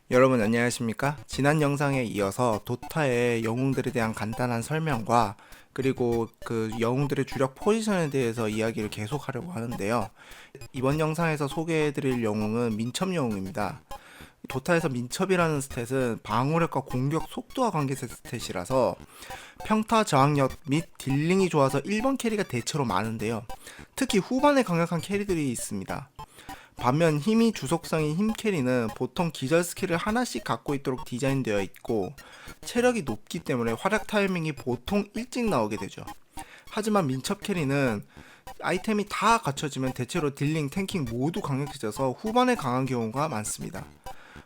여러분 안녕하십니까? 지난 영상에 이어서 도타의 영웅들에 대한 간단한 설명과 그리고 그 영웅들의 주력 포지션에 대해서 이야기를 계속하려고 하는데요. 이번 영상에서 소개해드릴 영웅은 민첩 영웅입니다. 도타에서 민첩이라는 스탯은 방어력과 공격 속도와 관계된 스탯이라서 평타 저항력 및 딜링이 좋아서 1번 캐리가 대체로 많은데요. 특히 후반에 강력한 캐리들이 있습니다. 반면 힘이 주속성인 힘 캐리는 보통 기절 스킬을 하나씩 갖고 있도록 디자인되어 있고 체력이 높기 때문에 활약 타이밍이 보통 일찍 나오게 되죠. 하지만 민첩 캐리는 아이템이 다 갖춰지면 대체로 딜링, 탱킹 모두 강력해져서 후반에 강한 경우가 많습니다.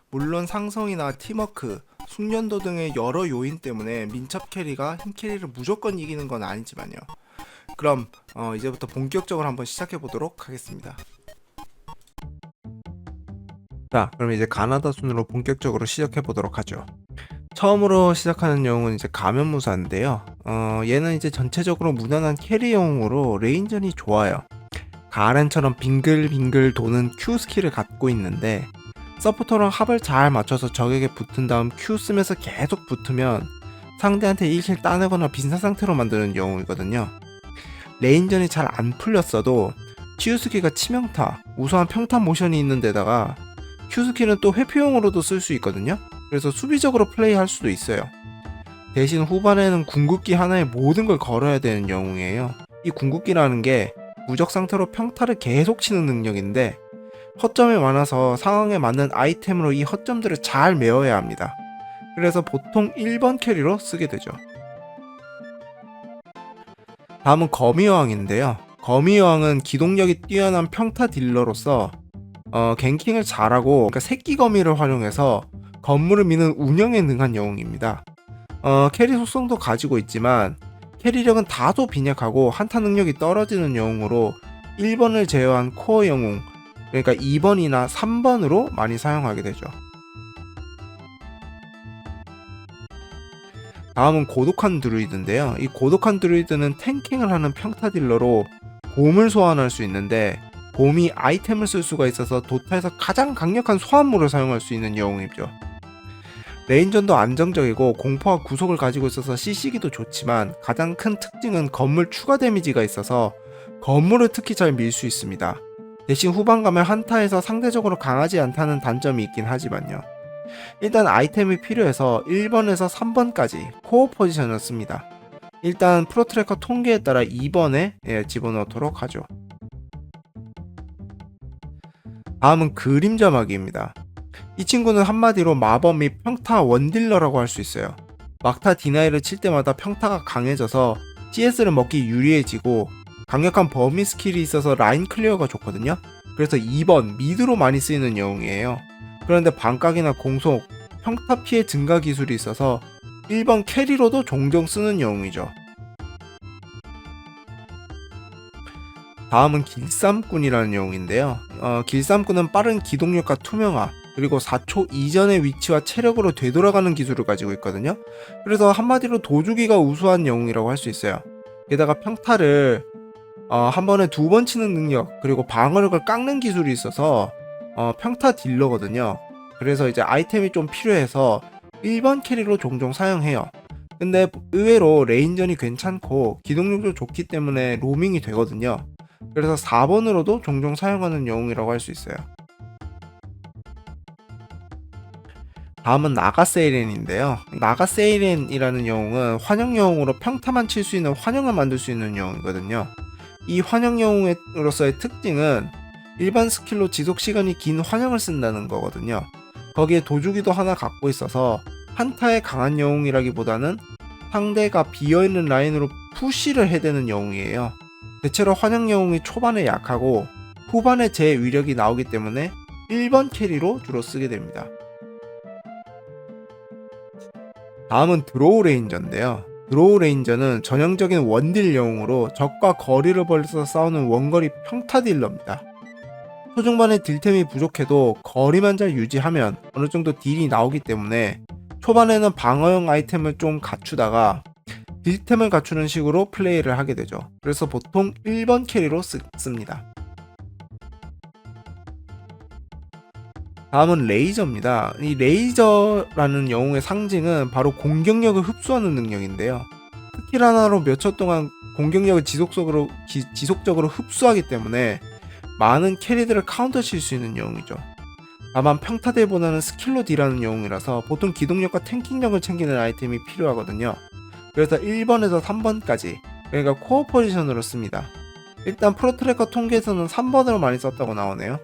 물론 상성이나 팀워크, 숙련도 등의 여러 요인 때문에 민첩 캐리가 힘 캐리를 무조건 이기는 건 아니지만요. 그럼 이제부터 본격적으로 한번 시작해 보도록 하겠습니다. 자, 그럼 이제 가나다 순으로 본격적으로 시작해 보도록 하죠. 처음으로 시작하는 영웅은 이제 가면무사인데요. 얘는 이제 전체적으로 무난한 캐리 영웅으로 레인전이 좋아요. 가렌처럼 빙글빙글 도는 Q 스킬을 갖고 있는데 서포터랑 합을 잘 맞춰서 적에게 붙은 다음 Q 쓰면서 계속 붙으면 상대한테 1킬 따내거나 빈사 상태로 만드는 영웅이거든요. 레인전이 잘 안 풀렸어도 Q 스킬과 치명타, 우수한 평타 모션이 있는 데다가 Q 스킬은 또 회피용으로도 쓸 수 있거든요. 그래서 수비적으로 플레이할 수도 있어요. 대신 후반에는 궁극기 하나에 모든 걸 걸어야 되는 영웅이에요. 이 궁극기라는 게 무적 상태로 평타를 계속 치는 능력인데 허점이 많아서 상황에 맞는 아이템으로 이 허점들을 잘 메워야 합니다. 그래서 보통 1번 캐리로 쓰게 되죠. 다음은 거미여왕인데요. 거미여왕은 기동력이 뛰어난 평타 딜러로서 갱킹을 잘하고 그러니까 새끼 거미를 활용해서 건물을 미는 운영에 능한 영웅입니다. 캐리 속성도 가지고 있지만 캐리력은 다소 빈약하고 한타 능력이 떨어지는 영웅으로 1번을 제외한 코어 영웅, 그러니까 2번이나 3번으로 많이 사용하게 되죠. 다음은 고독한 드루이드인데요. 이 고독한 드루이드는 탱킹을 하는 평타 딜러로 곰을 소환할 수 있는데 곰이 아이템을 쓸 수가 있어서 도타에서 가장 강력한 소환물을 사용할 수 있는 영웅이죠. 레인전도 안정적이고 공포와 구속을 가지고 있어서 CC기도 좋지만 가장 큰 특징은 건물 추가 데미지가 있어서 건물을 특히 잘 밀 수 있습니다. 대신 후반 가면 한타에서 상대적으로 강하지 않다는 단점이 있긴 하지만요. 일단 아이템이 필요해서 1번에서 3번까지 코어 포지션을 씁니다. 일단 프로트래커 통계에 따라 2번에 집어넣도록 하죠. 다음은 그림자 마귀입니다. 이 친구는 한마디로 마법 및 평타 원딜러라고 할 수 있어요. 막타 디나이를 칠 때마다 평타가 강해져서 CS를 먹기 유리해지고 강력한 범위 스킬이 있어서 라인 클리어가 좋거든요. 그래서 2번 미드로 많이 쓰이는 영웅이에요. 그런데 반각이나 공속, 평타 피해 증가 기술이 있어서 1번 캐리로도 종종 쓰는 영웅이죠. 다음은 길쌈꾼이라는 영웅인데요. 길쌈꾼은 빠른 기동력과 투명화, 그리고 4초 이전의 위치와 체력으로 되돌아가는 기술을 가지고 있거든요. 그래서 한마디로 도주기가 우수한 영웅이라고 할 수 있어요. 게다가 평타를 한 번에 2번 치는 능력, 그리고 방어력을 깎는 기술이 있어서 평타 딜러거든요. 그래서 이제 아이템이 좀 필요해서 1번 캐리로 종종 사용해요. 근데 의외로 레인전이 괜찮고 기동력도 좋기 때문에 로밍이 되거든요. 그래서 4번으로도 종종 사용하는 영웅이라고 할 수 있어요. 다음은 나가세이렌인데요. 나가세이렌이라는 영웅은 환영 영웅으로 평타만 칠 수 있는 환영을 만들 수 있는 영웅이거든요. 이 환영 영웅으로서의 특징은 일반 스킬로 지속 시간이 긴 환영을 쓴다는 거거든요. 거기에 도주기도 하나 갖고 있어서 한타에 강한 영웅이라기보다는 상대가 비어있는 라인으로 푸시를 해대는 영웅이에요. 대체로 환영 영웅이 초반에 약하고 후반에 제 위력이 나오기 때문에 1번 캐리로 주로 쓰게 됩니다. 다음은 드로우 레인저인데요. 드로우 레인저는 전형적인 원딜 영웅으로 적과 거리를 벌려서 싸우는 원거리 평타 딜러입니다. 초중반에 딜템이 부족해도 거리만 잘 유지하면 어느정도 딜이 나오기 때문에 초반에는 방어형 아이템을 좀 갖추다가 딜템을 갖추는 식으로 플레이를 하게 되죠. 그래서 보통 1번 캐리로 씁니다. 다음은 레이저입니다. 이 레이저라는 영웅의 상징은 바로 공격력을 흡수하는 능력인데요. 스킬 하나로 몇 초 동안 공격력을 지속적으로 흡수하기 때문에 많은 캐리들을 카운터 칠 수 있는 영웅이죠. 다만 평타딜보다는 스킬로 딜하는 영웅이라서 보통 기동력과 탱킹력을 챙기는 아이템이 필요하거든요. 그래서 1번에서 3번까지, 그러니까 코어 포지션으로 씁니다. 일단 프로트래커 통계에서는 3번으로 많이 썼다고 나오네요.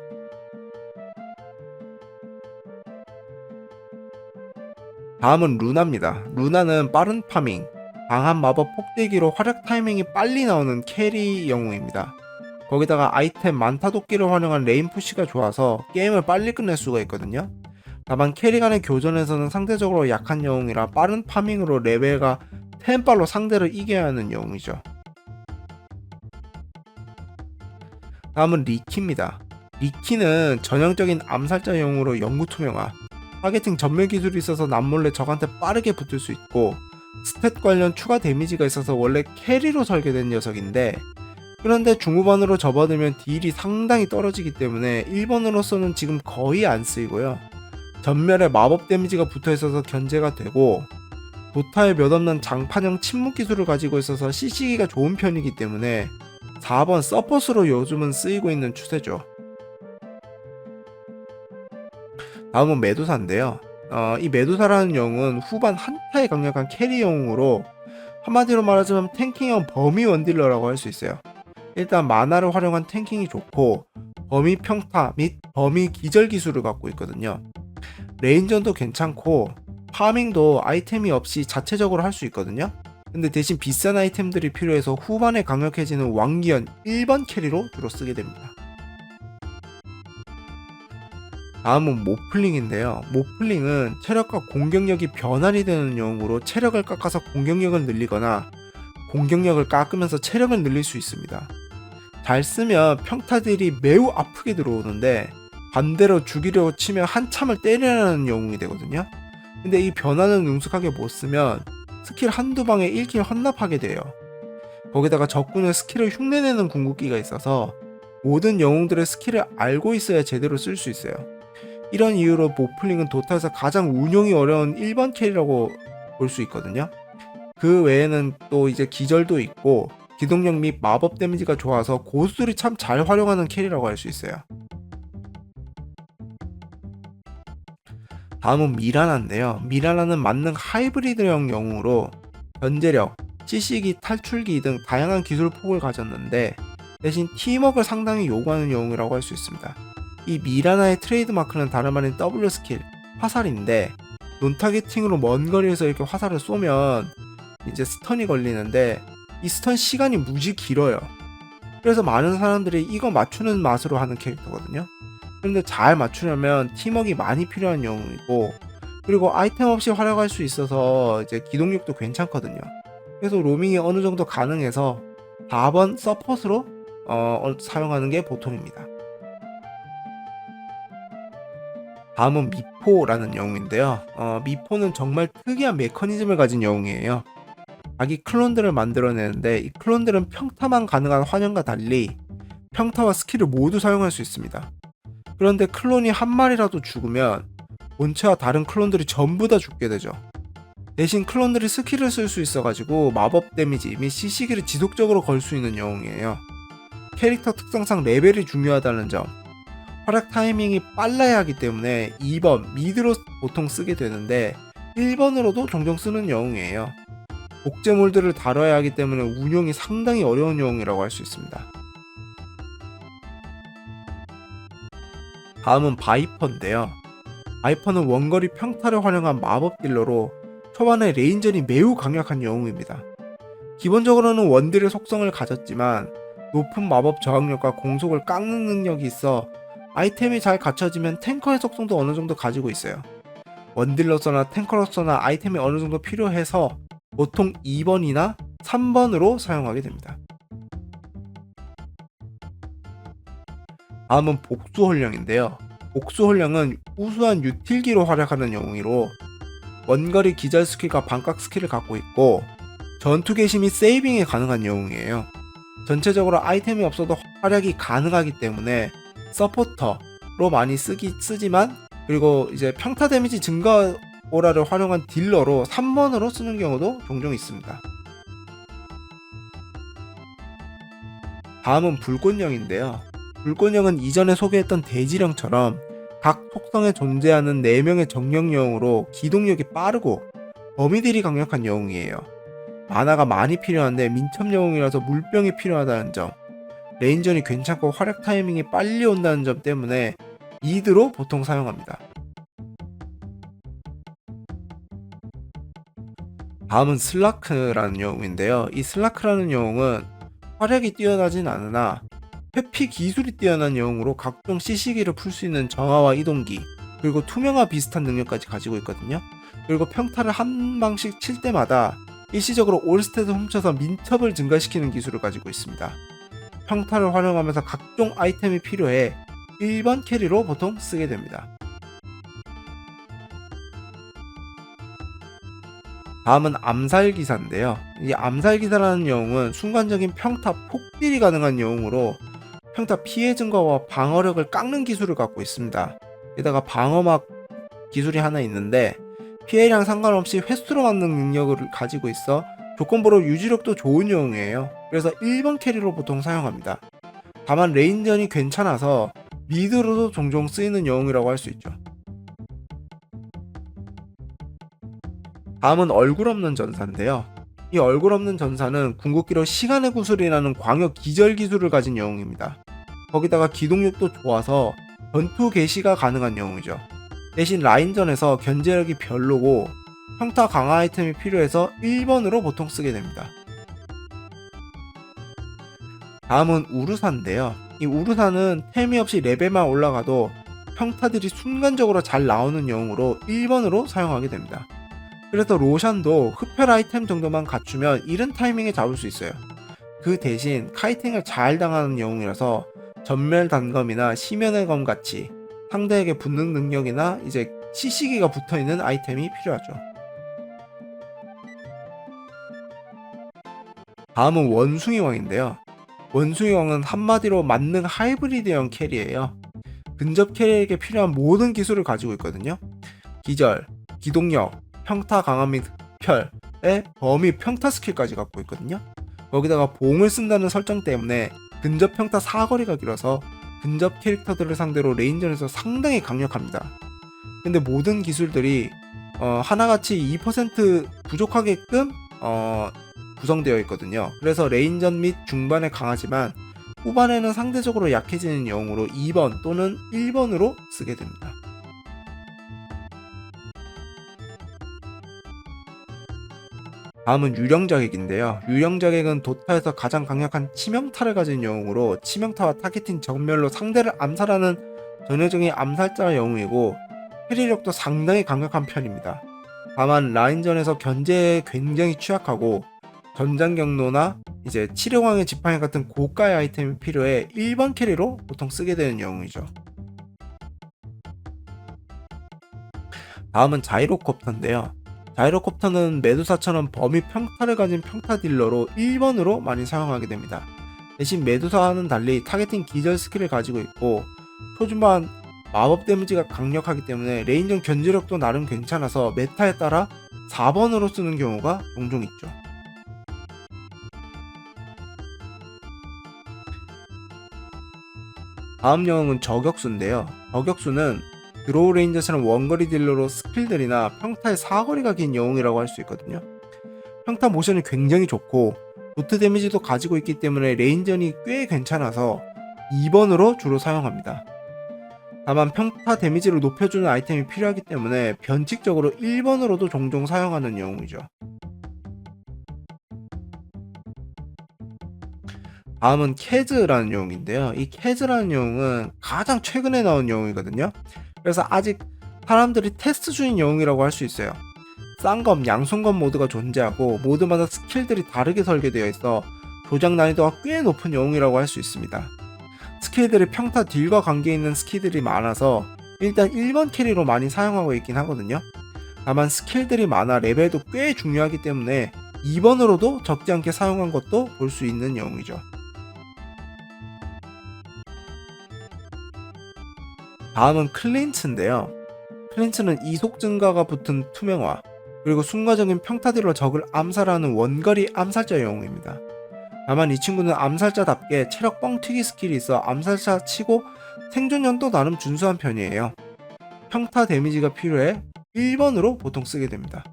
다음은 루나입니다. 루나는 빠른 파밍, 강한 마법 폭대기로 활약 타이밍이 빨리 나오는 캐리 영웅입니다. 거기다가 아이템 만타 도끼를 활용한 레인 푸시가 좋아서 게임을 빨리 끝낼 수가 있거든요. 다만 캐리 간의 교전에서는 상대적으로 약한 영웅이라 빠른 파밍으로 레벨과 템빨로 상대를 이겨야 하는 영웅이죠. 다음은 리키입니다. 리키는 전형적인 암살자 영웅으로 영구투명화, 타겟팅 전멸 기술이 있어서 남몰래 적한테 빠르게 붙을 수 있고 스탯 관련 추가 데미지가 있어서 원래 캐리로 설계된 녀석인데, 그런데 중후반으로 접어들면 딜이 상당히 떨어지기 때문에 1번으로서는 지금 거의 안 쓰이고요. 전멸에 마법 데미지가 붙어 있어서 견제가 되고 도타에 몇 없는 장판형 침묵 기술을 가지고 있어서 CC기가 좋은 편이기 때문에 4번 서폿으로 요즘은 쓰이고 있는 추세죠. 다음은 메두사인데요. 이 메두사라는 영웅은 후반 한타에 강력한 캐리 영웅으로 한마디로 말하자면 탱킹형 범위 원딜러라고 할 수 있어요. 일단 마나를 활용한 탱킹이 좋고 범위 평타 및 범위 기절 기술을 갖고 있거든요. 레인전도 괜찮고 파밍도 아이템이 없이 자체적으로 할 수 있거든요. 근데 대신 비싼 아이템들이 필요해서 후반에 강력해지는 왕기현 1번 캐리로 주로 쓰게 됩니다. 다음은 모플링인데요. 모플링은 체력과 공격력이 변환이 되는 영웅으로 체력을 깎아서 공격력을 늘리거나 공격력을 깎으면서 체력을 늘릴 수 있습니다. 잘 쓰면 평타들이 매우 아프게 들어오는데 반대로 죽이려고 치면 한참을 때리라는 영웅이 되거든요. 근데 이 변화는 능숙하게 못 쓰면 스킬 한두 방에 1킬 헌납하게 돼요. 거기다가 적군의 스킬을 흉내내는 궁극기가 있어서 모든 영웅들의 스킬을 알고 있어야 제대로 쓸 수 있어요. 이런 이유로 모플링은 도타에서 가장 운용이 어려운 1번 캐리라고 볼 수 있거든요. 그 외에는 또 이제 기절도 있고 기동력 및 마법 데미지가 좋아서 고수들이 참 잘 활용하는 캐리라고 할 수 있어요. 다음은 미라나인데요. 미라나는 만능 하이브리드형 영웅으로 견제력, CC기, 탈출기 등 다양한 기술 폭을 가졌는데 대신 팀워크를 상당히 요구하는 영웅이라고 할 수 있습니다. 이 미라나의 트레이드 마크는 다름 아닌 W 스킬, 화살인데 논 타겟팅으로 먼 거리에서 이렇게 화살을 쏘면 이제 스턴이 걸리는데 이 스턴 시간이 무지 길어요. 그래서 많은 사람들이 이거 맞추는 맛으로 하는 캐릭터거든요. 그런데 잘 맞추려면 팀워크가 많이 필요한 영웅이고 그리고 아이템 없이 활용할 수 있어서 이제 기동력도 괜찮거든요. 그래서 로밍이 어느 정도 가능해서 4번 서폿으로 사용하는 게 보통입니다. 다음은 미포라는 영웅인데요. 미포는 정말 특이한 메커니즘을 가진 영웅이에요. 자기 클론들을 만들어내는데 이 클론들은 평타만 가능한 환영과 달리 평타와 스킬을 모두 사용할 수 있습니다. 그런데 클론이 한 마리라도 죽으면 본체와 다른 클론들이 전부 다 죽게 되죠. 대신 클론들이 스킬을 쓸 수 있어가지고 마법 데미지 및 CC기를 지속적으로 걸 수 있는 영웅이에요. 캐릭터 특성상 레벨이 중요하다는 점, 활약 타이밍이 빨라야 하기 때문에 2번 미드로 보통 쓰게 되는데 1번으로도 종종 쓰는 영웅이에요. 복제물들을 다뤄야 하기 때문에 운용이 상당히 어려운 영웅이라고 할 수 있습니다. 다음은 바이퍼인데요. 바이퍼는 원거리 평타를 활용한 마법 딜러로 초반에 레인전이 매우 강력한 영웅입니다. 기본적으로는 원딜의 속성을 가졌지만 높은 마법 저항력과 공속을 깎는 능력이 있어 아이템이 잘 갖춰지면 탱커의 속성도 어느 정도 가지고 있어요. 원딜러서나 탱커로서나 아이템이 어느 정도 필요해서 보통 2번이나 3번으로 사용하게 됩니다. 다음은 복수홀령인데요. 복수홀령은 우수한 유틸기로 활약하는 영웅이로 원거리 기절 스킬과 반각 스킬을 갖고 있고 전투 개시 및 세이빙이 가능한 영웅이에요. 전체적으로 아이템이 없어도 활약이 가능하기 때문에 서포터로 많이 쓰지만 그리고 이제 평타 데미지 증가 오라를 활용한 딜러로 3번으로 쓰는 경우도 종종 있습니다. 다음은 불꽃령인데요. 불꽃령은 이전에 소개했던 대지령처럼 각 속성에 존재하는 4명의 정령 영웅으로 기동력이 빠르고 범위딜이 강력한 영웅이에요. 만화가 많이 필요한데 민첩 영웅이라서 물병이 필요하다는 점, 레인전이 괜찮고 활약 타이밍이 빨리 온다는 점 때문에 미드로 보통 사용합니다. 다음은 슬라크라는 영웅인데요. 이 슬라크라는 영웅은 활약이 뛰어나진 않으나 회피 기술이 뛰어난 영웅으로 각종 CC기를 풀 수 있는 정화와 이동기, 그리고 투명화 비슷한 능력까지 가지고 있거든요. 그리고 평타를 한 방씩 칠 때마다 일시적으로 올스탯을 훔쳐서 민첩을 증가시키는 기술을 가지고 있습니다. 평타를 활용하면서 각종 아이템이 필요해 1번 캐리로 보통 쓰게 됩니다. 다음은 암살기사인데요. 이 암살기사라는 영웅은 순간적인 평타 폭딜이 가능한 영웅으로 평타 피해 증가와 방어력을 깎는 기술을 갖고 있습니다. 게다가 방어막 기술이 하나 있는데 피해량 상관없이 횟수로 맞는 능력을 가지고 있어 조건부로 유지력도 좋은 영웅이에요. 그래서 1번 캐리로 보통 사용합니다. 다만 레인전이 괜찮아서 미드로도 종종 쓰이는 영웅이라고 할 수 있죠. 다음은 얼굴 없는 전사인데요. 이 얼굴 없는 전사는 궁극기로 시간의 구슬이라는 광역 기절 기술을 가진 영웅입니다. 거기다가 기동력도 좋아서 전투 개시가 가능한 영웅이죠. 대신 라인전에서 견제력이 별로고 평타 강화 아이템이 필요해서 1번으로 보통 쓰게 됩니다. 다음은 우르사인데요. 이 우르사는 템이 없이 레벨만 올라가도 평타들이 순간적으로 잘 나오는 영웅으로 1번으로 사용하게 됩니다. 그래서 로샨도 흡혈 아이템 정도만 갖추면 이른 타이밍에 잡을 수 있어요. 그 대신 카이팅을 잘 당하는 영웅이라서 전멸 단검이나 심연의 검 같이 상대에게 붙는 능력이나 이제 CC기가 붙어있는 아이템이 필요하죠. 다음은 원숭이 왕인데요. 원숭이 왕은 한마디로 만능 하이브리드형 캐리예요. 근접 캐리에게 필요한 모든 기술을 가지고 있거든요. 기절, 기동력, 평타 강화 및 흡혈의 범위 평타 스킬까지 갖고 있거든요. 거기다가 봉을 쓴다는 설정 때문에 근접 평타 사거리가 길어서 근접 캐릭터들을 상대로 레인전에서 상당히 강력합니다. 근데 모든 기술들이 하나같이 2% 부족하게끔 구성되어 있거든요. 그래서 레인전 및 중반에 강하지만 후반에는 상대적으로 약해지는 영웅으로 2번 또는 1번으로 쓰게 됩니다. 다음은 유령자객인데요. 유령자객은 도타에서 가장 강력한 치명타를 가진 영웅으로 치명타와 타겟팅 정멸로 상대를 암살하는 전형적인 암살자 영웅이고 캐리력도 상당히 강력한 편입니다. 다만 라인전에서 견제에 굉장히 취약하고 전장 경로나 이제 치료광의 지팡이 같은 고가의 아이템이 필요해 1번 캐리로 보통 쓰게 되는 영웅이죠. 다음은 자이로콥터인데요. 자이로콥터는 메두사처럼 범위 평타를 가진 평타 딜러로 1번으로 많이 사용하게 됩니다. 대신 메두사와는 달리 타겟팅 기절 스킬을 가지고 있고 초중반 마법 데미지가 강력하기 때문에 레인전 견제력도 나름 괜찮아서 메타에 따라 4번으로 쓰는 경우가 종종 있죠. 다음 영웅은 저격수인데요. 저격수는 드로우 레인저처럼 원거리 딜러로 스킬들이나 평타의 사거리가 긴 영웅이라고 할 수 있거든요. 평타 모션이 굉장히 좋고 도트 데미지도 가지고 있기 때문에 레인전이 꽤 괜찮아서 2번으로 주로 사용합니다. 다만 평타 데미지를 높여주는 아이템이 필요하기 때문에 변칙적으로 1번으로도 종종 사용하는 영웅이죠. 다음은 캐즈라는 영웅인데요. 이 캐즈라는 영웅은 가장 최근에 나온 영웅이거든요. 그래서 아직 사람들이 테스트 중인 영웅이라고 할 수 있어요. 쌍검, 양손검 모드가 존재하고 모드마다 스킬들이 다르게 설계되어 있어 조작 난이도가 꽤 높은 영웅이라고 할 수 있습니다. 스킬들이 평타 딜과 관계있는 스킬들이 많아서 일단 1번 캐리로 많이 사용하고 있긴 하거든요. 다만 스킬들이 많아 레벨도 꽤 중요하기 때문에 2번으로도 적지 않게 사용한 것도 볼 수 있는 영웅이죠. 다음은 클린츠인데요. 클린츠는 이속 증가가 붙은 투명화, 그리고 순간적인 평타 딜로 적을 암살하는 원거리 암살자 영웅입니다. 다만 이 친구는 암살자답게 체력 뻥튀기 스킬이 있어 암살자 치고 생존력도 나름 준수한 편이에요. 평타 데미지가 필요해 1번으로 보통 쓰게 됩니다.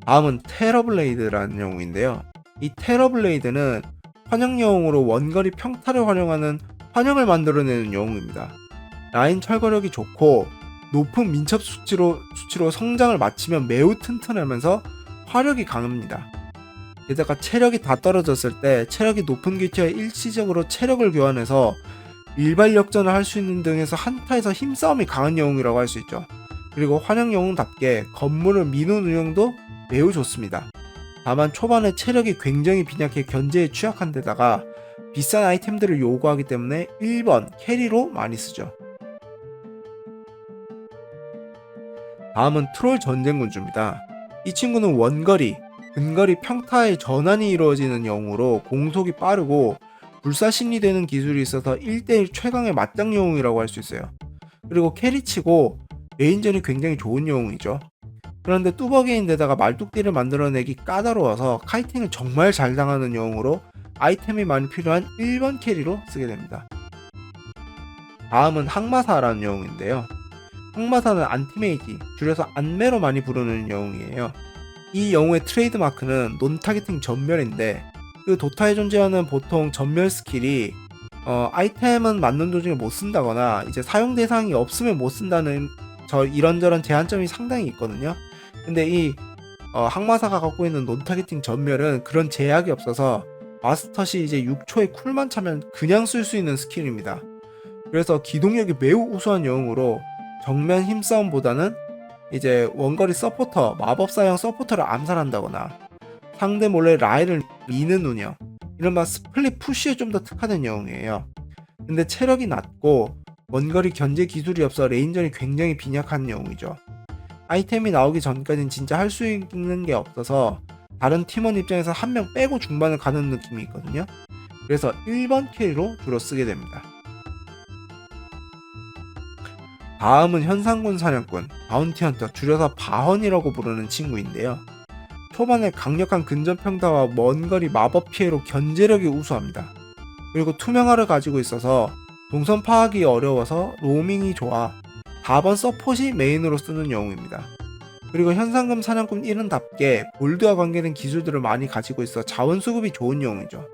다음은 테러블레이드라는 영웅인데요. 이 테러블레이드는 환영 영웅으로 원거리 평타를 활용하는 환영을 만들어내는 영웅입니다. 라인 철거력이 좋고 높은 민첩 수치로 성장을 마치면 매우 튼튼하면서 화력이 강합니다. 게다가 체력이 다 떨어졌을 때 체력이 높은 기체와 일시적으로 체력을 교환해서 일발 역전을 할 수 있는 등에서 한타에서 힘싸움이 강한 영웅이라고 할 수 있죠. 그리고 환영 영웅답게 건물을 미는 운영도 매우 좋습니다. 다만 초반에 체력이 굉장히 빈약해 견제에 취약한 데다가 비싼 아이템들을 요구하기 때문에 1번 캐리로 많이 쓰죠. 다음은 트롤 전쟁군주입니다. 이 친구는 원거리, 근거리 평타의 전환이 이루어지는 영웅으로 공속이 빠르고 불사신이 되는 기술이 있어서 1대1 최강의 맞짱 영웅이라고 할 수 있어요. 그리고 캐리치고 레인전이 굉장히 좋은 영웅이죠. 그런데 뚜벅이인데다가 말뚝딜을 만들어내기 까다로워서 카이팅을 정말 잘 당하는 영웅으로 아이템이 많이 필요한 1번 캐리로 쓰게 됩니다. 다음은 항마사라는 영웅인데요. 항마사는 안티메이지, 줄여서 안매로 많이 부르는 영웅이에요. 이 영웅의 트레이드 마크는 논타겟팅 전멸인데 그 도타에 존재하는 보통 전멸 스킬이 아이템은 맞는 도중에 못 쓴다거나 이제 사용 대상이 없으면 못 쓴다는 이런저런 제한점이 상당히 있거든요. 근데 이 항마사가 갖고 있는 논타겟팅 전멸은 그런 제약이 없어서 마스터시 이제 6초의 쿨만 차면 그냥 쓸 수 있는 스킬입니다. 그래서 기동력이 매우 우수한 영웅으로 정면 힘싸움보다는 이제 원거리 서포터, 마법사형 서포터를 암살한다거나 상대 몰래 라인을 미는 운영, 이른바 스플릿 푸시에 좀 더 특화된 영웅이에요. 근데 체력이 낮고 원거리 견제 기술이 없어 레인전이 굉장히 빈약한 영웅이죠. 아이템이 나오기 전까지는 진짜 할 수 있는 게 없어서 다른 팀원 입장에서 한 명 빼고 중반을 가는 느낌이 있거든요. 그래서 1번 캐리로 주로 쓰게 됩니다. 다음은 현상군 사냥꾼, 바운티헌터, 줄여서 바헌이라고 부르는 친구인데요. 초반에 강력한 근접평타와 먼거리 마법 피해로 견제력이 우수합니다. 그리고 투명화를 가지고 있어서 동선 파악이 어려워서 로밍이 좋아 4번 서폿이 메인으로 쓰는 영웅입니다. 그리고 현상금 사냥꾼 1은답게 골드와 관계된 기술들을 많이 가지고 있어 자원 수급이 좋은 영웅이죠.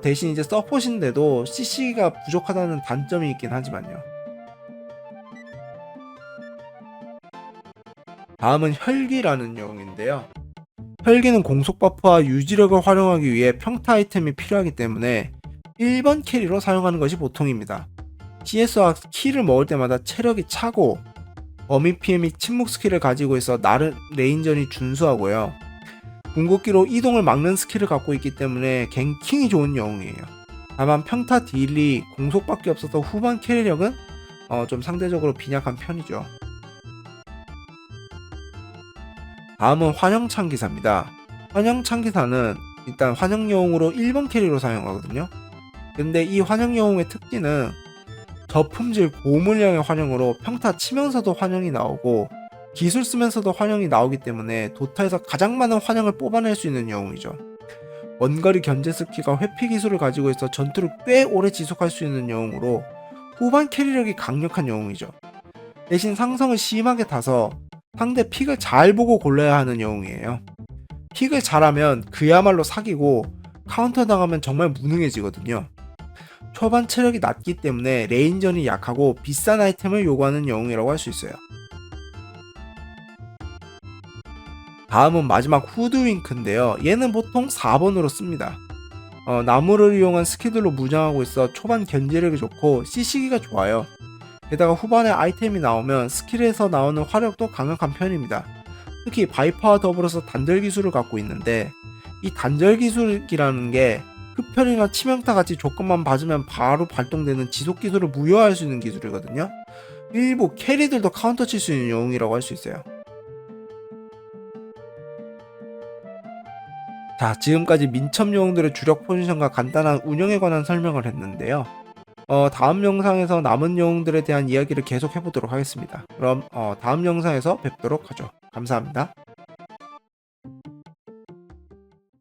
대신 이제 서폿인데도 CC가 부족하다는 단점이 있긴 하지만요. 다음은 혈기라는 영웅인데요. 혈기는 공속 버프와 유지력을 활용하기 위해 평타 아이템이 필요하기 때문에 1번 캐리로 사용하는 것이 보통입니다. CS와 키를 먹을 때마다 체력이 차고 범위 피해 및 침묵 스킬을 가지고 있어 나름 레인전이 준수하고요. 궁극기로 이동을 막는 스킬을 갖고 있기 때문에 갱킹이 좋은 영웅이에요. 다만 평타 딜이 공속밖에 없어서 후반 캐리력은 좀 상대적으로 빈약한 편이죠. 다음은 환영창기사입니다. 환영창기사는 일단 환영영웅으로 1번 캐리로 사용하거든요. 근데 이 환영영웅의 특징은 저품질 고물량의 환영으로 평타 치면서도 환영이 나오고 기술 쓰면서도 환영이 나오기 때문에 도타에서 가장 많은 환영을 뽑아낼 수 있는 영웅이죠. 원거리 견제 스킬과 회피 기술을 가지고 있어 전투를 꽤 오래 지속할 수 있는 영웅으로 후반 캐리력이 강력한 영웅이죠. 대신 상성을 심하게 타서 상대 픽을 잘 보고 골라야 하는 영웅이에요. 픽을 잘하면 그야말로 사기고 카운터 당하면 정말 무능해지거든요. 초반 체력이 낮기 때문에 레인전이 약하고 비싼 아이템을 요구하는 영웅이라고 할 수 있어요. 다음은 마지막 후드윙크인데요. 얘는 보통 4번으로 씁니다. 나무를 이용한 스킬들로 무장하고 있어 초반 견제력이 좋고 CC기가 좋아요. 게다가 후반에 아이템이 나오면 스킬에서 나오는 화력도 강력한 편입니다. 특히 바이퍼와 더불어서 단절 기술을 갖고 있는데 이 단절 기술이라는 게 흡혈이나 치명타 같이 조건만 받으면 바로 발동되는 지속 기술을 무효화할 수 있는 기술이거든요. 일부 캐리들도 카운터 칠 수 있는 영웅이라고 할 수 있어요. 자, 지금까지 민첩 영웅들의 주력 포지션과 간단한 운영에 관한 설명을 했는데요. 다음 영상에서 남은 영웅들에 대한 이야기를 계속 해보도록 하겠습니다. 그럼 다음 영상에서 뵙도록 하죠. 감사합니다.